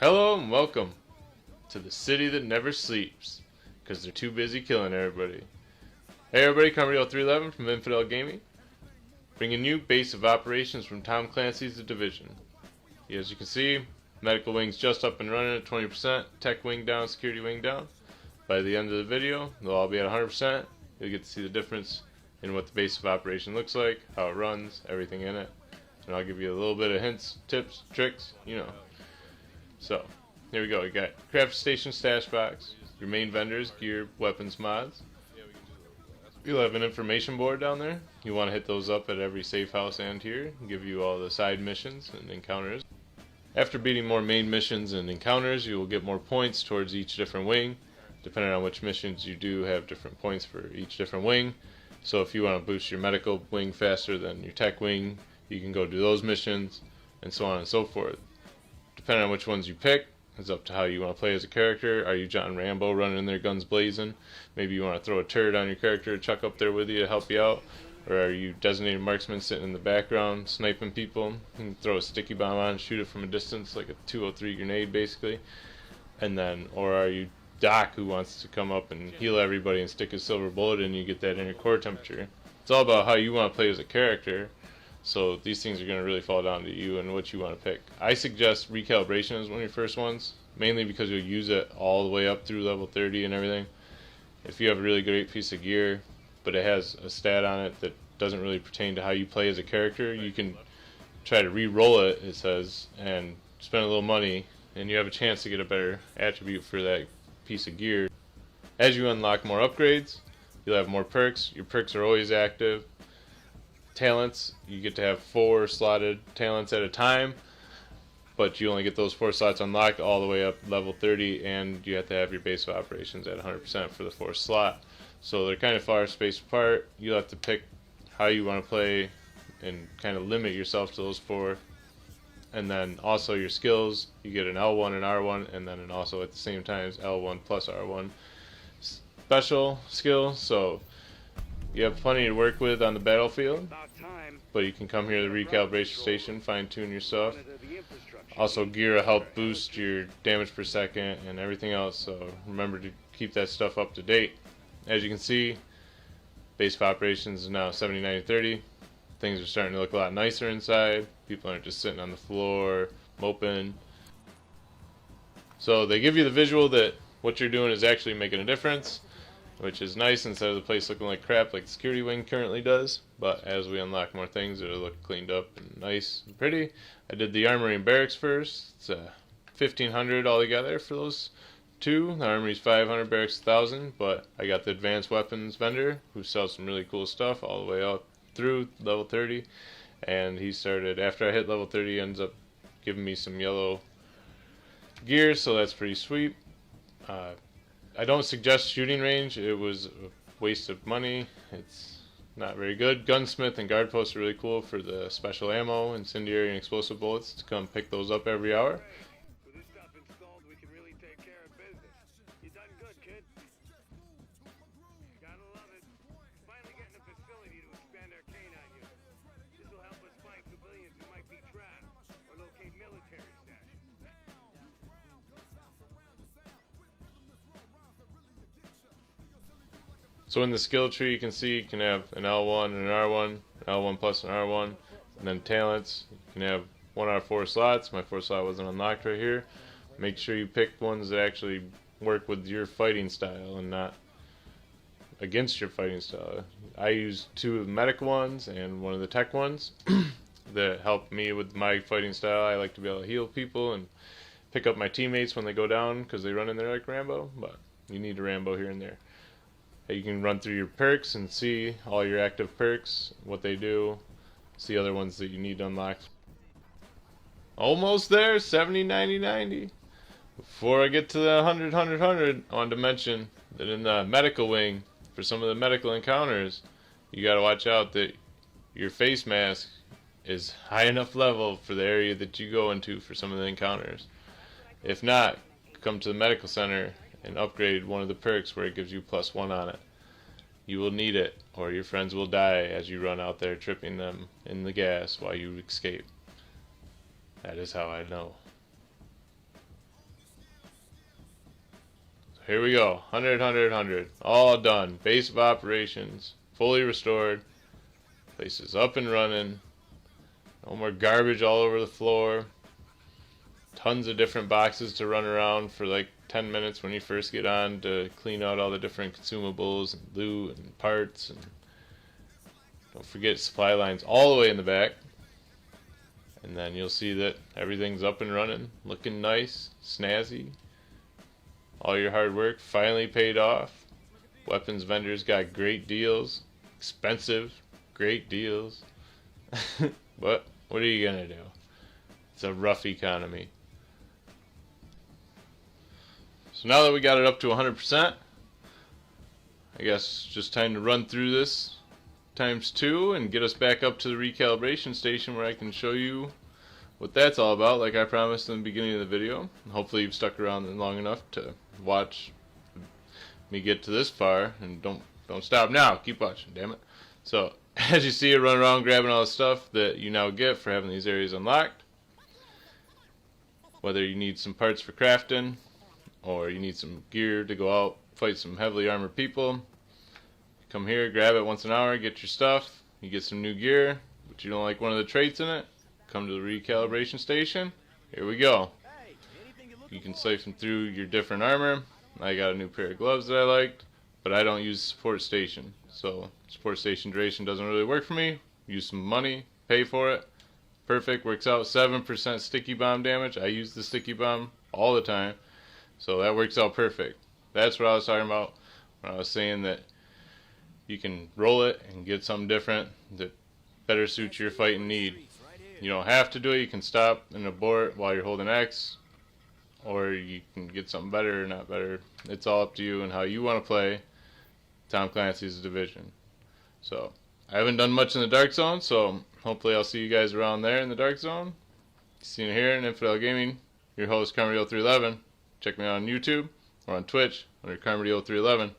Hello and welcome to the city that never sleeps, because they're too busy killing everybody. Hey everybody, Camarillo 311 from Infidel Gaming, bringing you base of operations from Tom Clancy's The Division. As you can see, medical wing's just up and running at 20%, tech wing down, security wing down. By the end of the video, they'll all be at 100%. You'll get to see the difference in what the base of operation looks like, how it runs, everything in it. And I'll give you a little bit of hints, tips, tricks, So, here we go. You got craft station stash box, your main vendors, gear, weapons, mods. You'll have an information board down there. You want to hit those up at every safe house and here, give you all the side missions and encounters. After beating more main missions and encounters, you will get more points towards each different wing. Depending on which missions you do, have different points for each different wing. So if you want to boost your medical wing faster than your tech wing, you can go do those missions, and so on and so forth. Depending on which ones you pick, it's up to how you want to play as a character. Are you John Rambo running in there guns blazing? Maybe you want to throw a turret on your character to chuck up there with you to help you out. Or are you designated marksman sitting in the background sniping people? You can throw a sticky bomb on and shoot it from a distance like a 203 grenade basically. Or are you Doc who wants to come up and heal everybody and stick his silver bullet in, you get that inner core temperature. It's all about how you want to play as a character. So these things are going to really fall down to you and what you want to pick. I suggest recalibration as one of your first ones, mainly because you'll use it all the way up through level 30 and everything. If you have a really great piece of gear, but it has a stat on it that doesn't really pertain to how you play as a character, you can try to re-roll it, it says, and spend a little money, and you have a chance to get a better attribute for that piece of gear. As you unlock more upgrades, you'll have more perks. Your perks are always active. Talents, you get to have 4 slotted talents at a time, but you only get those 4 slots unlocked all the way up level 30, and you have to have your base of operations at 100% for the 4th slot. So they're kind of far spaced apart. You'll have to pick how you want to play and kind of limit yourself to those 4. And then also your skills, you get an L1 and R1, and then also at the same time L1 plus R1 special skill. So you have plenty to work with on the battlefield, but you can come here to the recalibration station, fine-tune your stuff. Also, gear will help boost your damage per second and everything else, so remember to keep that stuff up to date. As you can see, base of operations is now 70-90-30. Things are starting to look a lot nicer inside. People aren't just sitting on the floor, moping. So they give you the visual that what you're doing is actually making a difference, which is nice instead of the place looking like crap like the security wing currently does. But as we unlock more things, it'll look cleaned up and nice and pretty. I did the armory and barracks first. It's 1,500 altogether for those two. The armory's 500, barracks 1,000. But I got the advanced weapons vendor who sells some really cool stuff all the way up through level 30. And he started, after I hit level 30, ends up giving me some yellow gear, so that's pretty sweet. I don't suggest shooting range. It was a waste of money. It's not very good. Gunsmith and guard posts are really cool for the special ammo, incendiary and explosive bullets to come pick those up every hour. With this stuff installed, we can really take care of business. You done good, kid. Gotta love it. Finally getting a facility to expand our canine unit. This will help us find civilians who might be trapped or locate military stash. So in the skill tree you can see you can have an L1 and an R1, an L1 plus an R1, and then talents. You can have 1 out of 4 slots. My 4th slot wasn't unlocked right here. Make sure you pick ones that actually work with your fighting style and not against your fighting style. I used 2 of the medic ones and 1 of the tech ones that help me with my fighting style. I like to be able to heal people and pick up my teammates when they go down because they run in there like Rambo, but you need a Rambo here and there. You can run through your perks and see all your active perks, what they do, see other ones that you need to unlock. Almost there, 70, 90, 90. Before I get to the 100, 100, 100, I wanted to mention that in the medical wing, for some of the medical encounters, you got to watch out that your face mask is high enough level for the area that you go into for some of the encounters. If not, come to the medical center and upgrade one of the perks where it gives you +1 on it. You will need it, or your friends will die as you run out there tripping them in the gas while you escape. That is how I know. Here we go. 100, 100, 100. All done. Base of operations. Fully restored. Place is up and running. No more garbage all over the floor. Tons of different boxes to run around for like 10 minutes when you first get on to clean out all the different consumables and loot and parts. And don't forget supply lines all the way in the back. And then you'll see that everything's up and running, looking nice, snazzy. All your hard work finally paid off. Weapons vendors got great deals. Expensive, great deals. But what are you gonna do? It's a rough economy. So now that we got it up to 100%, I guess just time to run through this ×2 and get us back up to the recalibration station where I can show you what that's all about, like I promised in the beginning of the video. Hopefully you've stuck around long enough to watch me get to this far, and don't stop now, keep watching, damn it. So as you see, I run around grabbing all the stuff that you now get for having these areas unlocked. Whether you need some parts for crafting or you need some gear to go out fight some heavily armored people, come here, grab it once an hour, get your stuff. You get some new gear, but you don't like one of the traits in it, come to the recalibration station. Here we go. You can siphon through your different armor. I got a new pair of gloves that I liked, but I don't use support station. So support station duration doesn't really work for me. Use some money, pay for it. Perfect, works out. 7% sticky bomb damage. I use the sticky bomb all the time. So that works out perfect. That's what I was talking about when I was saying that you can roll it and get something different that better suits your fighting need. You don't have to do it. You can stop and abort while you're holding X, or you can get something better or not better. It's all up to you and how you want to play Tom Clancy's Division. So I haven't done much in the Dark Zone, so hopefully I'll see you guys around there in the Dark Zone. See you here in Infidel Gaming. Your host, Carmody0311. Check me out on YouTube or on Twitch under Carmody0311.